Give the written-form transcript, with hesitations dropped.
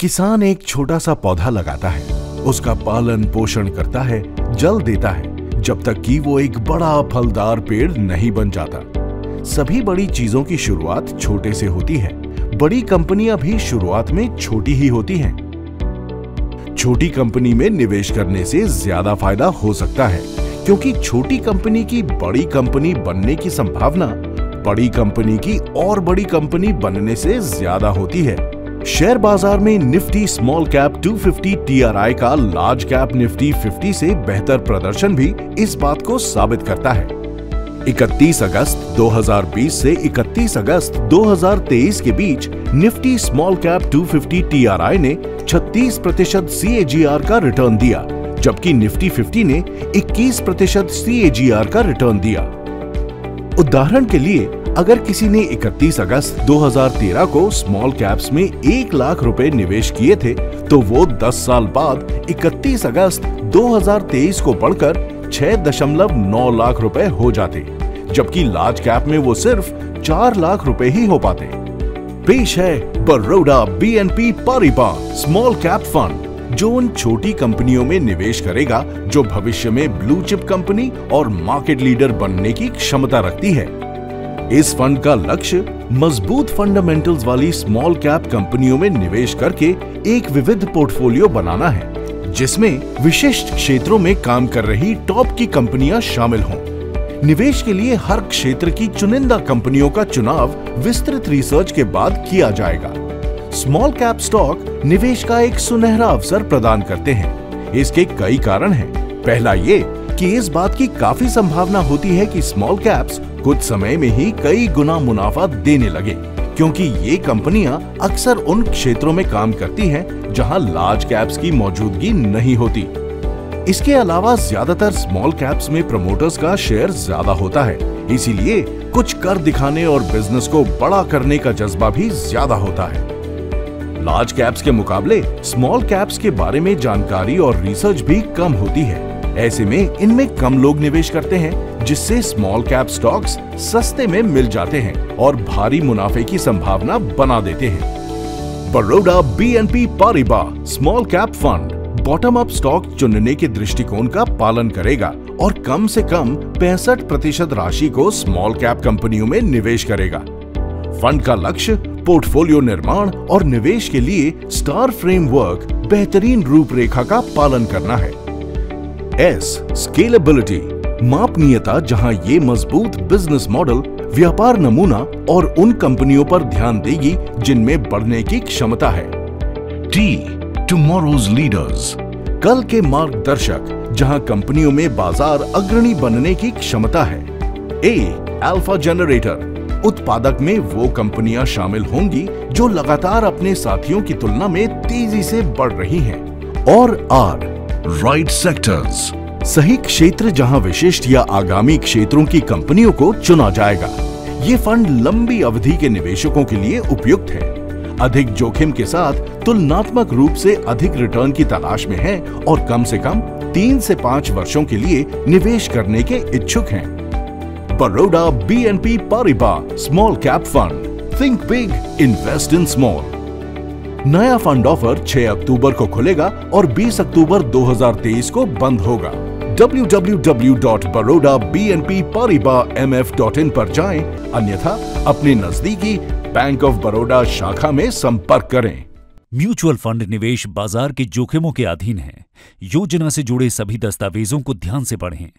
किसान एक छोटा सा पौधा लगाता है, उसका पालन पोषण करता है, जल देता है, जब तक कि वो एक बड़ा फलदार पेड़ नहीं बन जाता। सभी बड़ी चीजों की शुरुआत छोटे से होती है। बड़ी कंपनियां भी शुरुआत में छोटी ही होती हैं। छोटी कंपनी में निवेश करने से ज्यादा फायदा हो सकता है, क्योंकि छोटी कंपनी की बड़ी कंपनी बनने की संभावना बड़ी कंपनी की और बड़ी कंपनी बनने से ज्यादा होती है। शेयर बाजार में निफ्टी स्मॉल कैप 250 TRI का लार्ज कैप निफ्टी 50 से बेहतर प्रदर्शन भी इस बात को साबित करता है। 31 अगस्त 2020 से 31 अगस्त 2023 के बीच निफ्टी स्मॉल कैप 250 TRI ने 36% CAGR का रिटर्न दिया, जबकि निफ्टी 50 ने 21% CAGR का रिटर्न दिया। उदाहरण के लिए, अगर किसी ने 31 अगस्त 2013 को स्मॉल कैप्स में 1 लाख रुपए निवेश किए थे, तो वो 10 साल बाद 31 अगस्त 2023 को बढ़कर 6.9 लाख रुपए हो जाते, जबकि लार्ज कैप में वो सिर्फ 4 लाख रुपए ही हो पाते। पेश है Baroda BNP Paribas small cap fund, जो उन छोटी कंपनियों में निवेश करेगा जो भविष्य में ब्लू चिप कंपनी और मार्केट लीडर बनने की क्षमता रखती है। इस फंड का लक्ष्य मजबूत फंडामेंटल्स वाली स्मॉल कैप कंपनियों में निवेश करके एक विविध पोर्टफोलियो बनाना है, जिसमें विशिष्ट क्षेत्रों में काम कर रही टॉप की कंपनियां शामिल हों। निवेश के लिए हर क्षेत्र की चुनिंदा कंपनियों का चुनाव विस्तृत रिसर्च के बाद किया जाएगा। स्मॉल कैप स्टॉक निवेश का एक सुनहरा अवसर प्रदान करते हैं। इसके कई कारण हैं। पहला ये कि इस बात की काफी संभावना होती है कि स्मॉल कैप्स कुछ समय में ही कई गुना मुनाफा देने लगे, क्योंकि ये कंपनियां अक्सर उन क्षेत्रों में काम करती हैं जहां लार्ज कैप्स की मौजूदगी नहीं होती। इसके अलावा ज्यादातर स्मॉल कैप्स में प्रमोटर्स का शेयर ज्यादा होता है, इसीलिए कुछ कर दिखाने और बिजनेस को बड़ा करने का जज्बा भी ज्यादा होता है। लार्ज कैप्स के मुकाबले स्मॉल कैप्स के बारे में जानकारी और रिसर्च भी कम होती है। ऐसे में इनमें कम लोग निवेश करते हैं, जिससे स्मॉल कैप स्टॉक्स सस्ते में मिल जाते हैं और भारी मुनाफे की संभावना बना देते हैं। Baroda BNP Paribas small cap fund bottom up stock चुनने के दृष्टिकोण का पालन करेगा और कम से कम 65% राशि को स्मॉल कैप कंपनियों में निवेश करेगा। फंड का लक्ष्य पोर्टफोलियो निर्माण और निवेश के लिए स्टार फ्रेमवर्क बेहतरीन रूपरेखा का पालन करना है। स्केलेबिलिटी मापनीयता, जहां ये मजबूत बिजनेस मॉडल, व्यापार नमूना और उन कंपनियों पर ध्यान देगी जिनमें बढ़ने की क्षमता है। टुमारोज लीडर्स कल के मार्गदर्शक, जहां कंपनियों में बाजार अग्रणी बनने की क्षमता है। अल्फा जनरेटर उत्पादक में वो कंपनियां शामिल होंगी जो लगातार अपने साथियों की तुलना में तेजी से बढ़ रही हैं। और राइट सेक्टर्स सही क्षेत्र, जहां विशिष्ट या आगामी क्षेत्रों की कंपनियों को चुना जाएगा। ये फंड लंबी अवधि के निवेशकों के लिए उपयुक्त है, अधिक जोखिम के साथ तुलनात्मक रूप से अधिक रिटर्न की तलाश में है और कम से कम 3 से 5 वर्षों के लिए निवेश करने के इच्छुक हैं। Baroda BNP Paribas small cap fund, think big, invest in small. नया फंड ऑफर 6 अक्टूबर को खुलेगा और 20 अक्टूबर 2023 को बंद होगा। www.barodabnppariba.mf.in पर जाएं, अन्यथा अपने नजदीकी बैंक ऑफ बड़ौदा शाखा में संपर्क करें। म्यूचुअल फंड निवेश बाजार के जोखिमों के अधीन है। योजना से जुड़े सभी दस्तावेजों को ध्यान से पढ़ें।